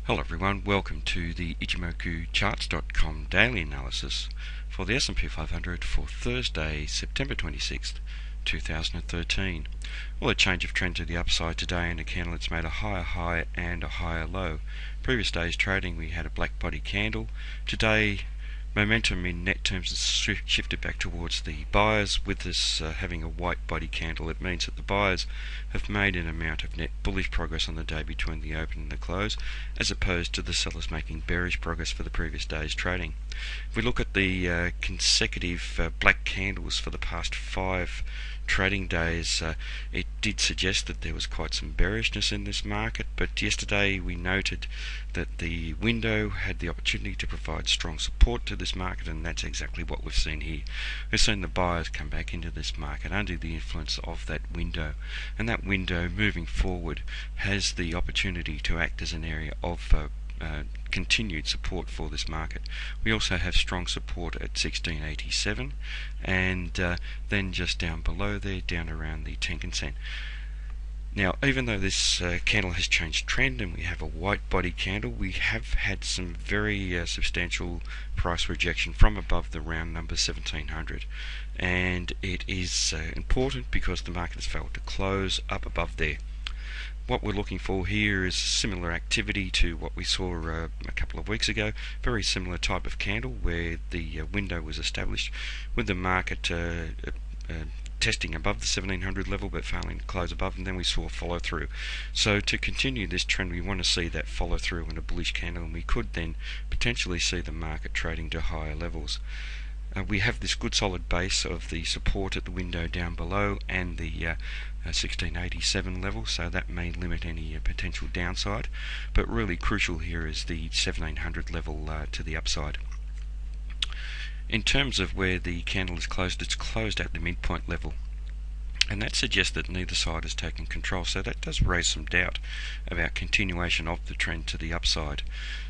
Hello everyone, welcome to the Ichimoku charts.com daily analysis for the S&P 500 for Thursday, September 26th, 2013. Well, a change of trend to the upside today, and a candle that's made a higher high and a higher low. Previous day's trading we had a black body candle. Today momentum in net terms has shifted back towards the buyers, with this having a white body candle. It means that the buyers have made an amount of net bullish progress on the day between the open and the close, as opposed to the sellers making bearish progress for the previous day's trading. If we look at the consecutive black candles for the past 5 trading days, it did suggest that there was quite some bearishness in this market, but yesterday we noted that the window had the opportunity to provide strong support to this market, and that's exactly what we've seen here. We've seen the buyers come back into this market under the influence of that window, and that window moving forward has the opportunity to act as an area of continued support for this market. We also have strong support at 1687, and then just down below there, down around the Tenkan Sen. Now, even though this candle has changed trend and we have a white body candle, we have had some very substantial price rejection from above the round number 1700, and it is important because the market has failed to close up above there. What we're looking for here is similar activity to what we saw a couple of weeks ago. Very similar type of candle where the window was established, with the market testing above the 1700 level but failing to close above, and then we saw follow through. So to continue this trend, we want to see that follow through in a bullish candle, and we could then potentially see the market trading to higher levels. We have this good solid base of the support at the window down below and the 1687 level, so that may limit any potential downside, but really crucial here is the 1700 level to the upside. In terms of where the candle is closed, it's closed at the midpoint level, and that suggests that neither side has taken control, so that does raise some doubt about continuation of the trend to the upside.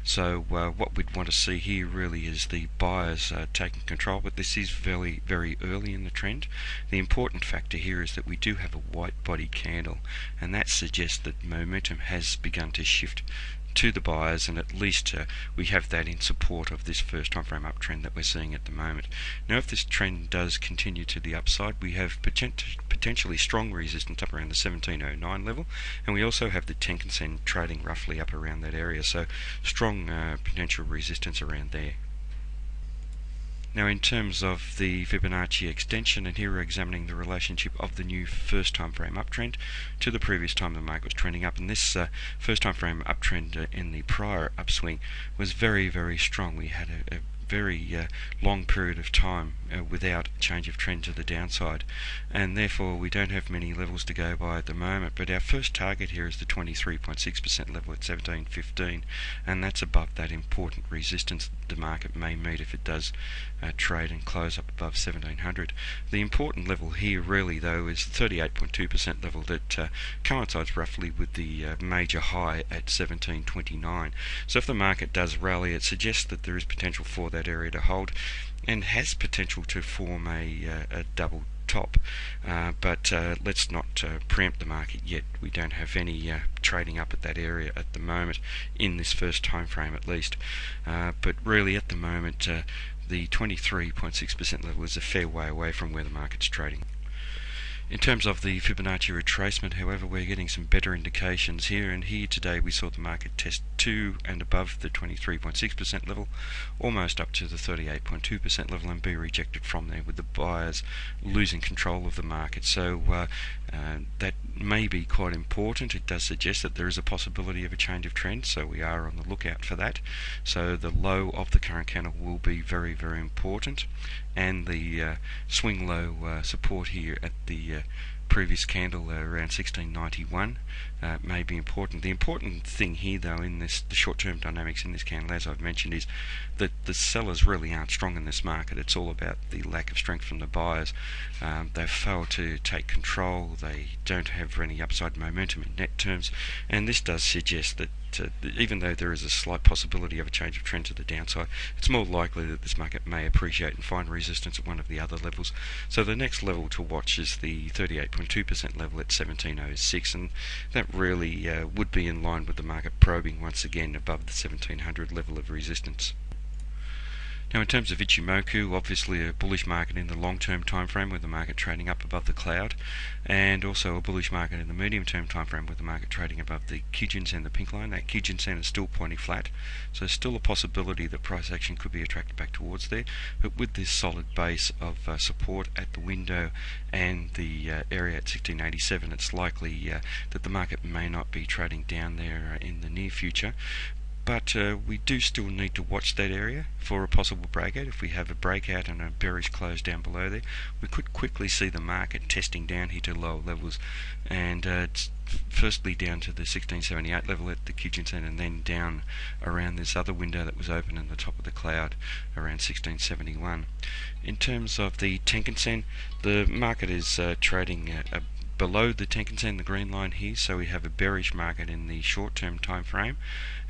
So what we'd want to see here really is the buyers taking control, but this is very, very early in the trend. The important factor here is that we do have a white body candle, and that suggests that momentum has begun to shift to the buyers, and at least we have that in support of this first time frame uptrend that we're seeing at the moment. Now, if this trend does continue to the upside, we have potentially strong resistance up around the 1709 level, and we also have the Tenkan Sen trading roughly up around that area, so strong potential resistance around there. Now, in terms of the Fibonacci extension, and here we're examining the relationship of the new first time frame uptrend to the previous time the market was trending up, and this first time frame uptrend in the prior upswing was very, very strong. We had a very long period of time without change of trend to the downside, and therefore we don't have many levels to go by at the moment, but our first target here is the 23.6% level at 1715, and that's above that important resistance the market may meet if it does trade and close up above 1700. The important level here really though is the 38.2% level that coincides roughly with the major high at 1729. So if the market does rally, it suggests that there is potential for that area to hold, and has potential to form a double top, but let's not preempt the market yet. We don't have any trading up at that area at the moment, in this first time frame at least, but really at the moment the 23.6% level is a fair way away from where the market's trading. In terms of the Fibonacci retracement, however, we're getting some better indications here, and here today we saw the market test to and above the 23.6% level, almost up to the 38.2% level, and be rejected from there, with the buyers losing control of the market. So that may be quite important. It does suggest that there is a possibility of a change of trend, so we are on the lookout for that. So the low of the current candle will be very, very important, and the swing low support here at the previous candle around 1691 may be important. The important thing here though in the short-term dynamics in this candle, as I've mentioned, is that the sellers really aren't strong in this market. It's all about the lack of strength from the buyers. They've failed to take control, they don't have any upside momentum in net terms, and this does suggest that even though there is a slight possibility of a change of trend to the downside, it's more likely that this market may appreciate and find resistance at one of the other levels. So the next level to watch is the 38.2% level at 1706, and that really would be in line with the market probing once again above the 1700 level of resistance. Now in terms of Ichimoku, obviously a bullish market in the long-term time frame with the market trading up above the cloud, and also a bullish market in the medium-term time frame with the market trading above the Kijun-sen, the pink line. That Kijun-sen is still pointing flat, so there's still a possibility that price action could be attracted back towards there, but with this solid base of support at the window and the area at 1687, it's likely that the market may not be trading down there in the near future. But we do still need to watch that area for a possible breakout. If we have a breakout and a bearish close down below there, we could quickly see the market testing down here to lower levels, and it's firstly down to the 1678 level at the Kijun-sen, and then down around this other window that was open in the top of the cloud around 1671. In terms of the Tenkan-sen, the market is trading below the Tenkan-sen, the green line here, so we have a bearish market in the short-term time frame.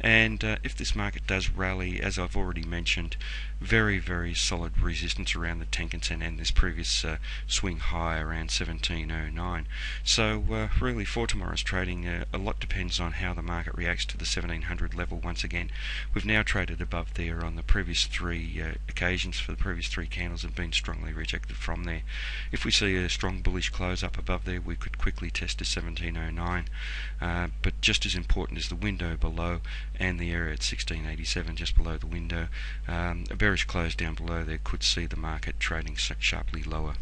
And if this market does rally, as I've already mentioned, very solid resistance around the Tenkan-sen and this previous swing high around 1709. So really for tomorrow's trading, a lot depends on how the market reacts to the 1700 level once again. We've now traded above there on the previous three occasions for the previous three candles and been strongly rejected from there. If we see a strong bullish close up above there, we could quickly test to 1709, but just as important is the window below and the area at 1687 just below the window. A bearish close down below there could see the market trading sharply lower.